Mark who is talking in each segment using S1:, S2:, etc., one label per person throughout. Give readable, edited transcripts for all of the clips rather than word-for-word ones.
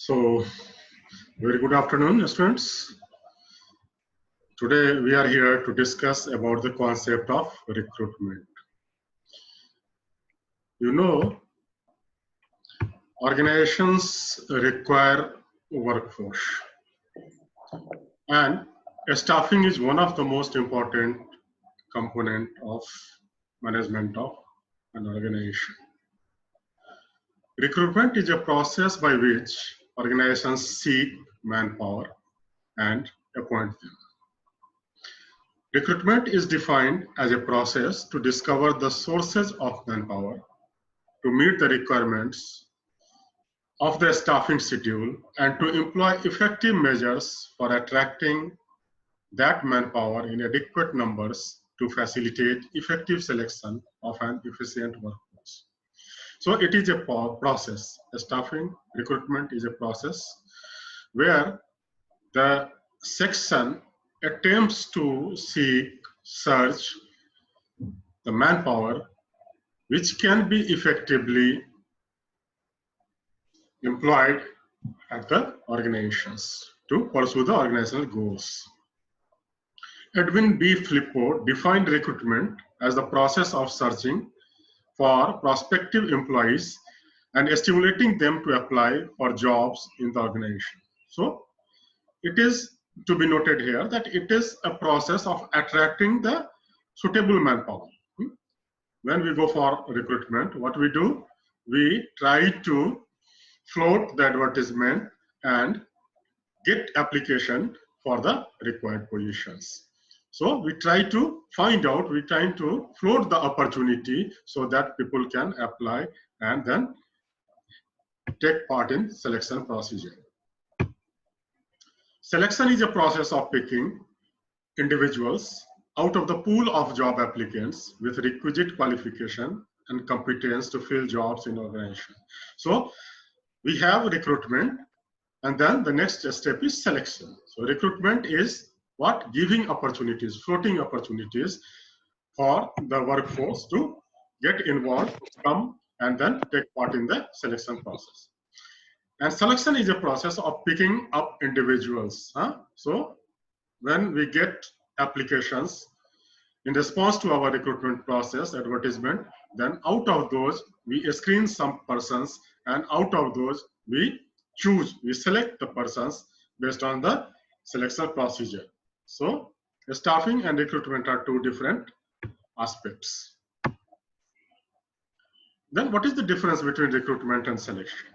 S1: So, very good afternoon, students. Today we are here to discuss about the concept of recruitment. You know, organizations require workforce, and staffing is one of the most important component of management of an organization. Recruitment is a process by which organizations seek manpower and appoint them. Recruitment is defined as a process to discover the sources of manpower, to meet the requirements of the staffing schedule, and to employ effective measures for attracting that manpower in adequate numbers to facilitate effective selection of an efficient workforce. So it is a process. Staffing recruitment is a process where the section attempts to search the manpower which can be effectively employed at the organizations to pursue the organizational goals. Edwin B. Flippo defined recruitment as the process of searching for prospective employees and stimulating them to apply for jobs in the organization. So it is to be noted here that it is a process of attracting the suitable manpower. When we go for recruitment, what we do, we try to float the advertisement and get application for the required positions. So we try to find out, we try to float the opportunity so that people can apply and then take part in selection procedure. Selection is a process of picking individuals out of the pool of job applicants with requisite qualification and competence to fill jobs in organization. So we have recruitment, and then the next step is selection. So recruitment is what? Giving opportunities, floating opportunities for the workforce to get involved, come and then take part in the selection process. And selection is a process of picking up individuals. So when we get applications in response to our recruitment process, advertisement, then out of those we screen some persons, and out of those we select the persons based on the selection procedure. So staffing and recruitment are two different aspects. Then what is the difference between recruitment and selection?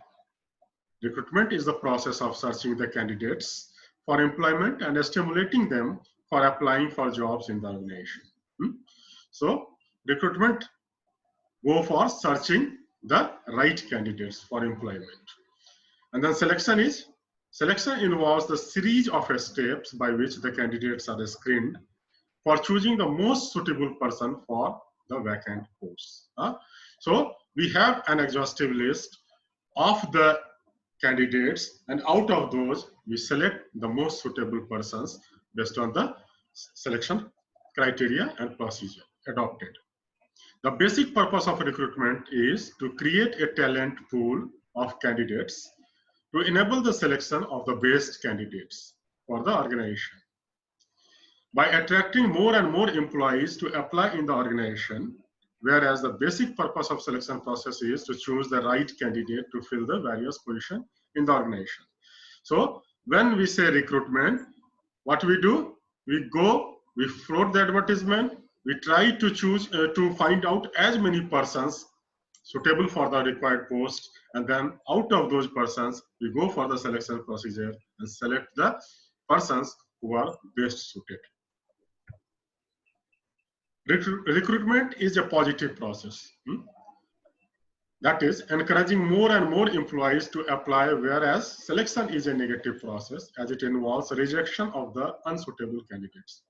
S1: Recruitment is the process of searching the candidates for employment and stimulating them for applying for jobs in the organization. So recruitment go for searching the right candidates for employment. And then selection involves the series of steps by which the candidates are screened for choosing the most suitable person for the vacant posts. So we have an exhaustive list of the candidates, and out of those we select the most suitable persons based on the selection criteria and procedure adopted. The basic purpose of recruitment is to create a talent pool of candidates to enable the selection of the best candidates for the organization. By attracting more and more employees to apply in the organization, whereas the basic purpose of selection process is to choose the right candidate to fill the various positions in the organization. So when we say recruitment, what we do, we float the advertisement, we try to choose to find out as many persons suitable for the required post, and then out of those persons we go for the selection procedure and select the persons who are best suited. Recruitment is a positive process. That is encouraging more and more employees to apply, whereas selection is a negative process as it involves rejection of the unsuitable candidates.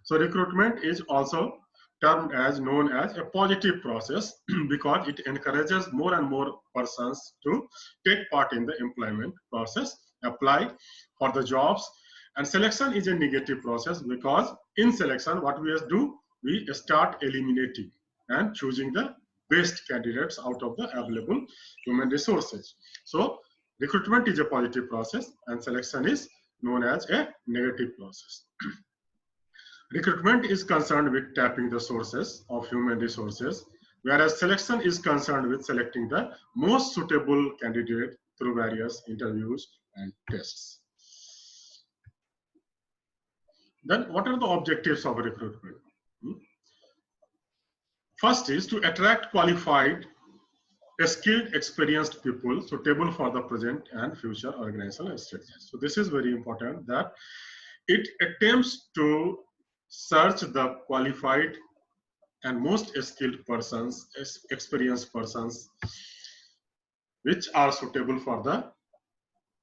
S1: So recruitment is also termed as known as a positive process because it encourages more and more persons to take part in the employment process, apply for the jobs. And selection is a negative process because in selection what we do, we start eliminating and choosing the best candidates out of the available human resources. So Recruitment is a positive process and selection is known as a negative process. Recruitment is concerned with tapping the sources of human resources, whereas selection is concerned with selecting the most suitable candidate through various interviews and tests. Then what are the objectives of recruitment? First is to attract qualified, skilled, experienced people suitable for the present and future organizational strategies. So this is very important, that it attempts to search the qualified and most skilled persons, experienced persons, which are suitable for the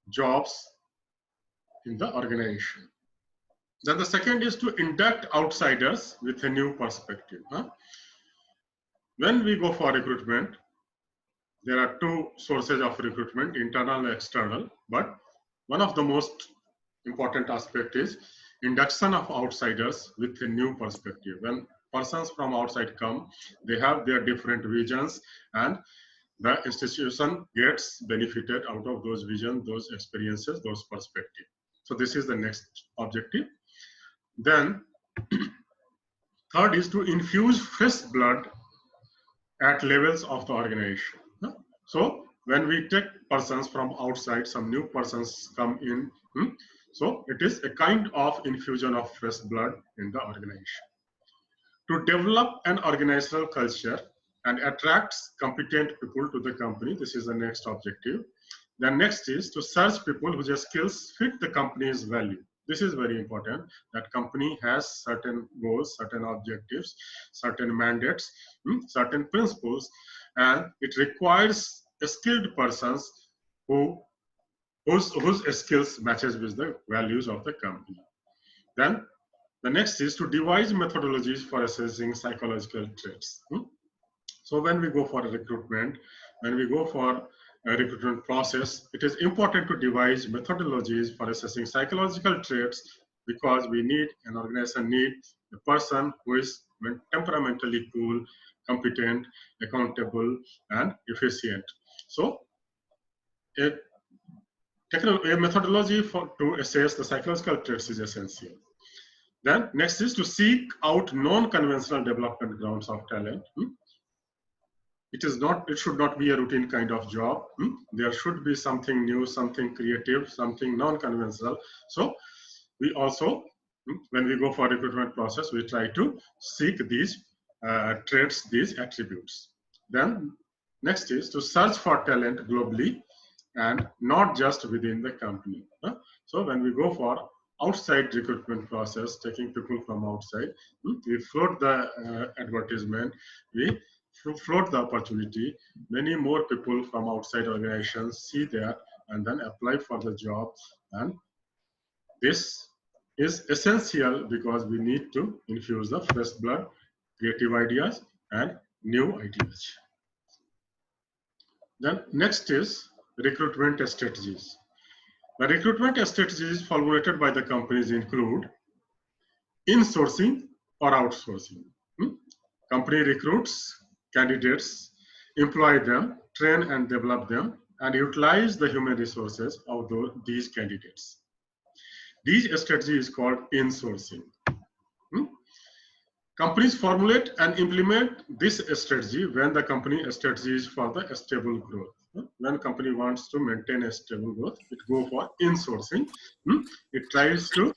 S1: jobs in the organization. Then the second is to induct outsiders with a new perspective. When we go for recruitment, there are two sources of recruitment, internal and external, but one of the most important aspect is induction of outsiders with a new perspective. When persons from outside come, they have their different visions and the institution gets benefited out of those visions, those experiences, those perspectives. So this is the next objective. Then third is to infuse fresh blood at levels of the organization. So when we take persons from outside, some new persons come in, so it is a kind of infusion of fresh blood in the organization. To develop an organizational culture and attracts competent people to the company, this is the next objective. The next is to search people whose skills fit the company's value. This is very important, that company has certain goals, certain objectives, certain mandates, certain principles, and it requires skilled persons whose skills matches with the values of the company. Then the next is to devise methodologies for assessing psychological traits. So when we go for a recruitment, when we go for a recruitment process, it is important to devise methodologies for assessing psychological traits, because we need, an organization needs a person who is temperamentally cool, competent, accountable, and efficient. So a methodology to assess the psychological traits is essential. Then next is to seek out non-conventional development grounds of talent. It should not be a routine kind of job. There should be something new, something creative, something non-conventional. So we also, when we go for recruitment process, we try to seek these traits, these attributes. Then next is to search for talent globally and not just within the company. So when we go for outside recruitment process, taking people from outside, we float the advertisement, we float the opportunity. Many more people from outside organizations see that and then apply for the job. And this is essential because we need to infuse the fresh blood, creative ideas, and new ideas. Then next is recruitment strategies. The recruitment strategies formulated by the companies include insourcing or outsourcing. Company recruits candidates, employ them, train and develop them, and utilize the human resources of these candidates. These strategy is called insourcing. Companies formulate and implement this strategy when the company strategy is for the stable growth. When company wants to maintain a stable growth, it go for insourcing. It tries to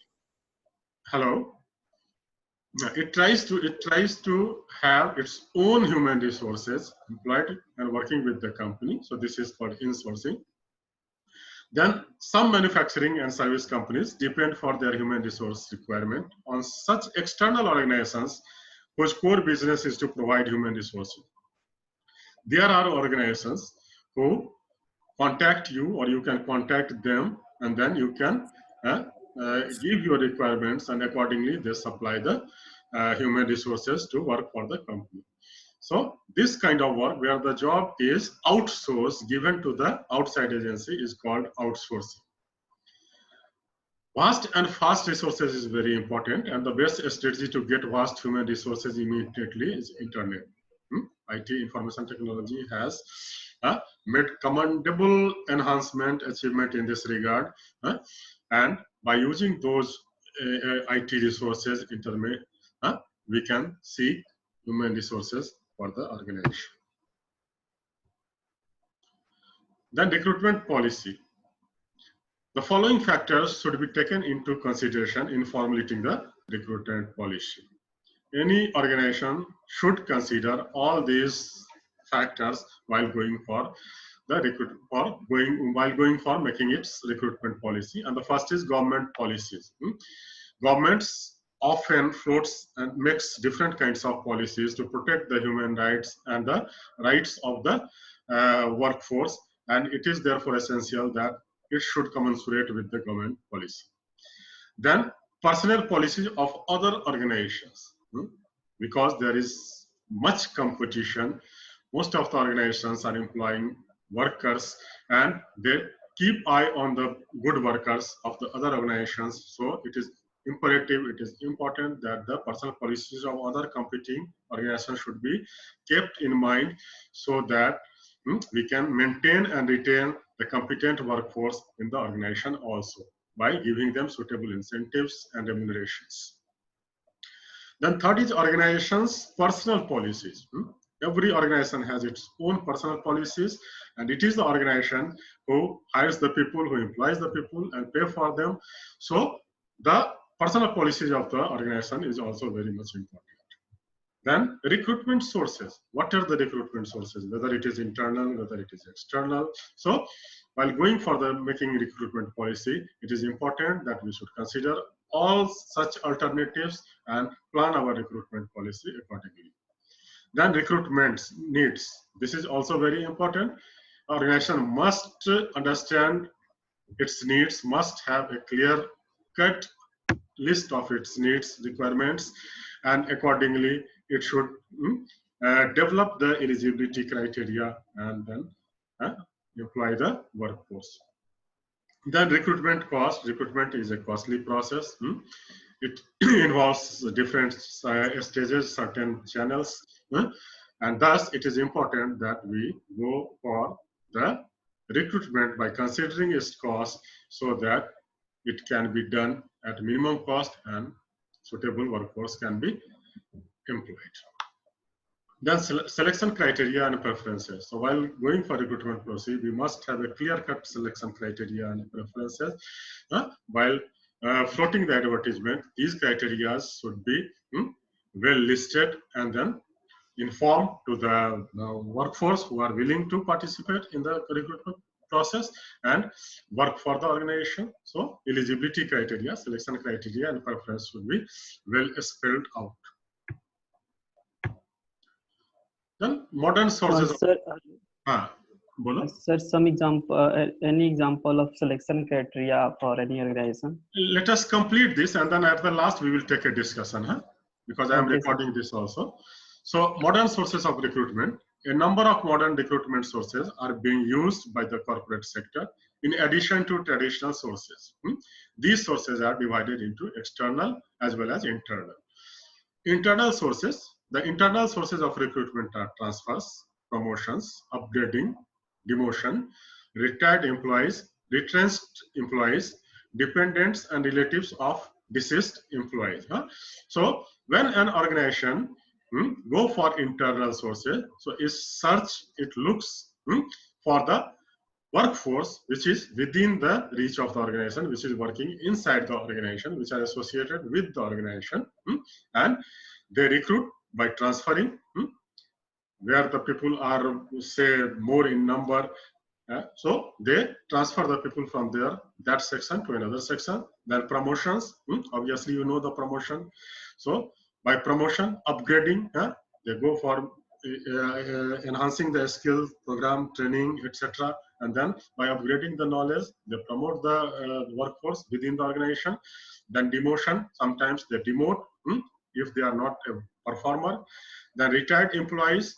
S1: It tries to have its own human resources employed and working with the company. So this is called insourcing. Then some manufacturing and service companies depend for their human resource requirement on such external organizations whose core business is to provide human resources. There are organizations who contact you, or you can contact them, and then you can give your requirements, and accordingly they supply the human resources to work for the company. So this kind of work where the job is outsourced, given to the outside agency, is called outsourcing. Vast and fast resources is very important, and the best strategy to get vast human resources immediately is internet. IT, information technology, has made commendable enhancement achievement in this regard, and by using those IT resources, we can see human resources for the organization. Then recruitment policy. The following factors should be taken into consideration in formulating the recruitment policy. Any organization should consider all these factors while going for making its recruitment policy. And the first is government policies. Governments often floats and makes different kinds of policies to protect the human rights and the rights of the workforce, and it is therefore essential that it should commensurate with the government policy. Then personnel policies of other organizations, because there is much competition. Most of the organizations are employing workers and they keep eye on the good workers of the other organizations. So it is imperative, it is important that the personnel policies of other competing organizations should be kept in mind so that we can maintain and retain the competent workforce in the organization also by giving them suitable incentives and remunerations. Then third is organization's personal policies. Every organization has its own personal policies, and it is the organization who hires the people, who employs the people and pay for them. So the personal policies of the organization is also very much important. Then recruitment sources. What are the recruitment sources? Whether it is internal, whether it is external. So while going for the making recruitment policy, it is important that we should consider all such alternatives and plan our recruitment policy accordingly. Then recruitment needs. This is also very important. Organization must understand its needs, must have a clear cut list of its needs, requirements, and accordingly it should develop the eligibility criteria and then employ the workforce. Then recruitment cost. Recruitment is a costly process. It involves different stages, certain channels, and thus it is important that we go for the recruitment by considering its cost so that it can be done at minimum cost and suitable workforce can be employed. Then selection criteria and preferences. So while going for recruitment process, we must have a clear-cut selection criteria and preferences. While floating the advertisement, these criteria should be well listed and then informed to the workforce who are willing to participate in the recruitment process and work for the organization. So eligibility criteria, selection criteria and preference should be well spelled out. Then modern sources.
S2: Sir,
S1: sir,
S2: some example, any example of selection criteria for any organization?
S1: Let us complete this and then at the last we will take a discussion, because I am recording this also. So modern sources of recruitment. A number of modern recruitment sources are being used by the corporate sector in addition to traditional sources. These sources are divided into external as well as internal. Internal sources. The internal sources of recruitment are transfers, promotions, upgrading, demotion, retired employees, retrenched employees, dependents and relatives of deceased employees. So when an organization go for internal sources, so it looks for the workforce which is within the reach of the organization, which is working inside the organization, which are associated with the organization, and they recruit by transferring where the people are, say, more in number. So they transfer the people from that section to another section. Then promotions, obviously you know the promotion. So by promotion, upgrading, they go for enhancing the skill program, training, etc. And then by upgrading the knowledge, they promote the workforce within the organization. Then demotion, sometimes they demote if they are not a performer. Then retired employees,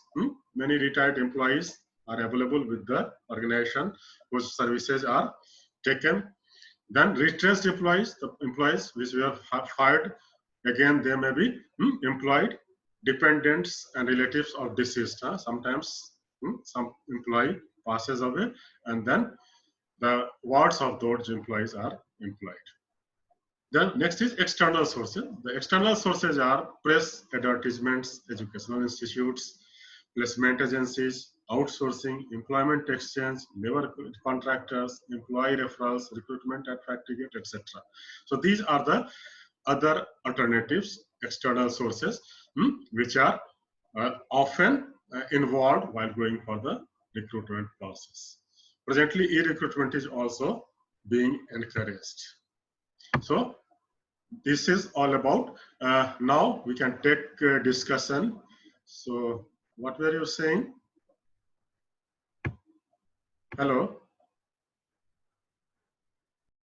S1: many retired employees are available with the organization whose services are taken. Then retrenched employees, the employees which we have fired, again they may be employed. Dependents and relatives of deceased. Sometimes some employee passes away, and then the words of those employees are employed. Then next is external sources. The external sources are press, advertisements, educational institutes, placement agencies, outsourcing, employment exchange, labor contractors, employee referrals, recruitment at factory gate, etc. So these are the other alternatives, external sources, which are often involved while going for the recruitment process. Presently, e-recruitment is also being encouraged. So this is all about. Now we can take discussion. So what were you saying? Hello.